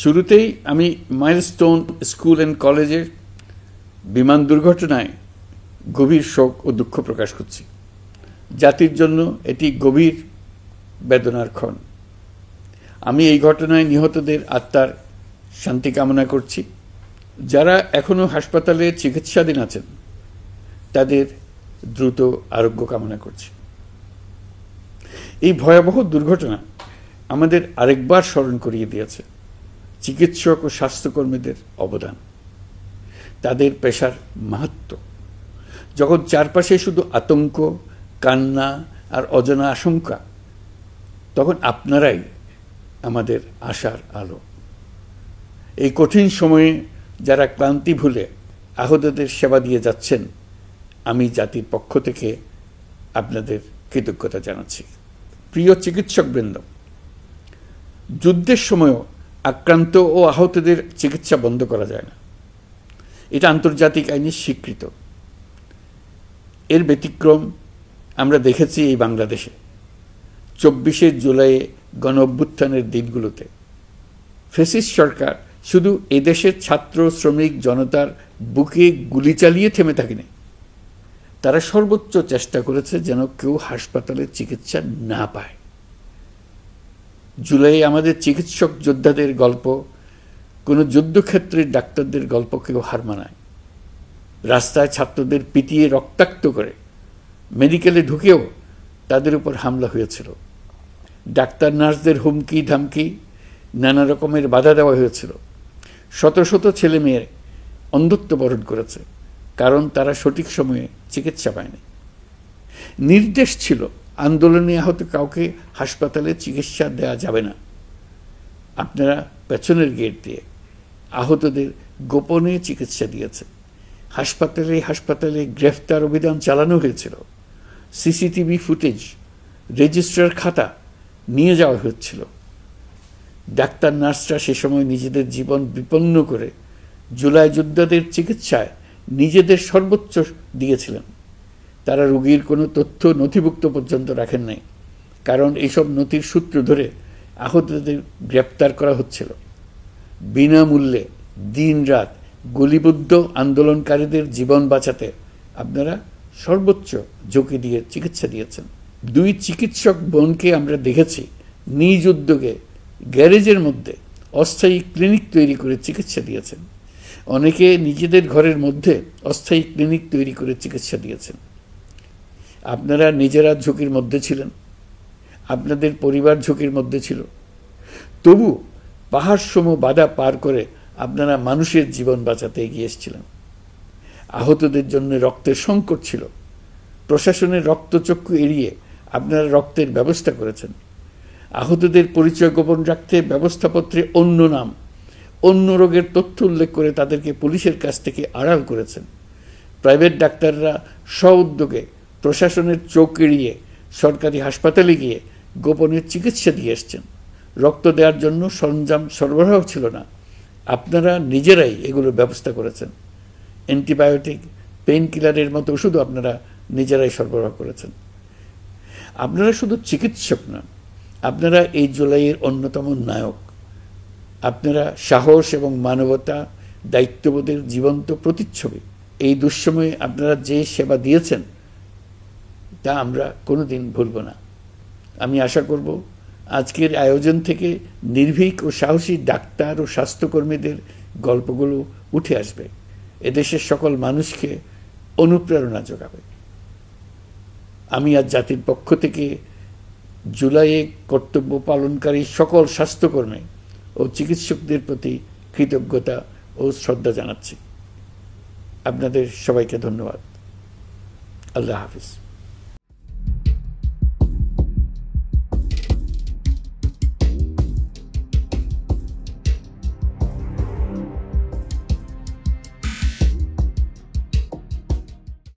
শুরুতেই আমি milestone school and কলেজের বিমান দুর্ঘটনায় গভীর শোক ও দুঃখ প্রকাশ করছি। জাতির জন্য এটি গভীর বেদনার ক্ষণ। আমি এই ঘটনায় নিহতদের আত্মার শান্তি কামনা করছি। যারা এখনো হাসপাতালে চিকিৎসাধীন আছেন তাদের দ্রুত আরোগ্য কামনা করছি। এই ভয়াবহ দুর্ঘটনা আমাদের আরেকবার স্মরণ করিয়ে দিয়েছে চিকিৎসক ও স্বাস্থ্যকর্মীদের অবদান, তাদের পেশার মাহাত্ম্য। যখন চারপাশে শুধু আতঙ্ক, কান্না আর অজানা আশঙ্কা, তখন আপনারাই আমাদের আশার আলো। এই কঠিন সময়ে যারা ক্লান্তি ভুলে আহতদের সেবা দিয়ে যাচ্ছেন, আমি জাতির পক্ষ থেকে আপনাদের কৃতজ্ঞতা জানাচ্ছি। প্রিয় চিকিৎসকবৃন্দ, যুদ্ধের সময়ও আক্রান্ত ও আহতদের চিকিৎসা বন্ধ করা যায় না, এটা আন্তর্জাতিক আইনে স্বীকৃত। এর ব্যতিক্রম আমরা দেখেছি এই বাংলাদেশে 24শে জুলাই গণ অভ্যুত্থানের দিনগুলোতে। ফ্যাসিস্ট সরকার শুধু এদেশের ছাত্র শ্রমিক জনতার বুকে গুলি চালিয়ে থেমে থাকেনি, তারা সর্বোচ্চ চেষ্টা করেছে যেন কেউ হাসপাতালে চিকিৎসা না পায়। জুলাই আমাদের চিকিৎসক যোদ্ধাদের গল্প কোনো যুদ্ধক্ষেত্রের ডাক্তারদের গল্পকেও হার মানায়। রাস্তায় ছাত্রদের পিটিয়ে রক্তাক্ত করে মেডিকেলে ঢুকেও তাদের উপর হামলা হয়েছিল। ডাক্তার নার্সদের হুমকি ধামকি, নানা রকমের বাধা দেওয়া হয়েছিল। শত শত ছেলে মেয়ে অন্ধত্ব বরণ করেছে, কারণ তারা সঠিক সময়ে চিকিৎসা পায়নি। নির্দেশ ছিল আন্দোলনে আহত কাউকে হাসপাতালে চিকিৎসা দেওয়া যাবে না। আপনারা পেছনের গেট দিয়ে আহতদের গোপনে চিকিৎসা দিয়েছে। হাসপাতালে হাসপাতালে গ্রেফতার অভিযান চালানো হয়েছিল। সিসিটিভি ফুটেজ, রেজিস্ট্রার খাতা নিয়ে যাওয়া হচ্ছিল। ডাক্তার নার্সরা সে সময় নিজেদের জীবন বিপন্ন করে জুলাই যোদ্ধাদের চিকিৎসায় নিজেদের সর্বোচ্চ দিয়েছিলেন। তারা রোগীর কোনো তথ্য নথিভুক্ত পর্যন্ত রাখেন নাই, কারণ এইসব নথির সূত্র ধরে আহতদের গ্রেপ্তার করা হচ্ছিল। বিনামূল্যে দিনরাত গুলিবদ্ধ আন্দোলনকারীদের জীবন বাঁচাতে আপনারা সর্বোচ্চ ঝুঁকি দিয়ে চিকিৎসা দিয়েছেন। 2 চিকিৎসক বোনকে আমরা দেখেছি নিজ উদ্যোগে গ্যারেজের মধ্যে অস্থায়ী ক্লিনিক তৈরি করে চিকিৎসা দিয়েছেন। অনেকে নিজেদের ঘরের মধ্যে অস্থায়ী ক্লিনিক তৈরি করে চিকিৎসা দিয়েছেন। আপনারা নিজেরা ঝুঁকির মধ্যে ছিলেন, আপনাদের পরিবার ঝুঁকির মধ্যে ছিল, তবু পাহাড়সম বাধা পার করে আপনারা মানুষের জীবন বাঁচাতে এগিয়ে এসেছিলেন। আহতদের জন্য রক্তের সংকট ছিল, প্রশাসনের রক্তচক্ষু এড়িয়ে আপনারা রক্তের ব্যবস্থা করেছেন। আহতদের পরিচয় গোপন রাখতে ব্যবস্থাপত্রে অন্য নাম, অন্য রোগের তথ্য উল্লেখ করে তাদেরকে পুলিশের কাছ থেকে আড়াল করেছেন। প্রাইভেট ডাক্তাররা স্ব-উদ্যোগে প্রশাসনের চোখ এড়িয়ে সরকারি হাসপাতালে গিয়ে গোপনে চিকিৎসা দিয়ে এসছেন। রক্ত দেওয়ার জন্য সরঞ্জাম সরবরাহ ছিল না, আপনারা নিজেরাই এগুলোর ব্যবস্থা করেছেন। অ্যান্টিবায়োটিক, পেইন কিলারের মতো ওষুধও আপনারা নিজেরাই সরবরাহ করেছেন। আপনারা শুধু চিকিৎসক নন, আপনারা এই জুলাইয়ের অন্যতম নায়ক। আপনারা সাহস এবং মানবতা, দায়িত্ববোধের জীবন্ত প্রতিচ্ছবি। এই দুঃসময়ে আপনারা যে সেবা দিয়েছেন তা আমরা কোনোদিন ভুলব না। আমি আশা করব আজকের আয়োজন থেকে নির্ভীক ও সাহসী ডাক্তার ও স্বাস্থ্যকর্মীদের গল্পগুলো উঠে আসবে, এদেশের সকল মানুষকে অনুপ্রেরণা যোগাবে। আমি আজ জাতির পক্ষ থেকে জুলাইয়ে কর্তব্য পালনকারী সকল স্বাস্থ্যকর্মী ও চিকিৎসকদের প্রতি কৃতজ্ঞতা ও শ্রদ্ধা জানাচ্ছি। আপনাদের সবাইকে ধন্যবাদ। আল্লাহ হাফিজ।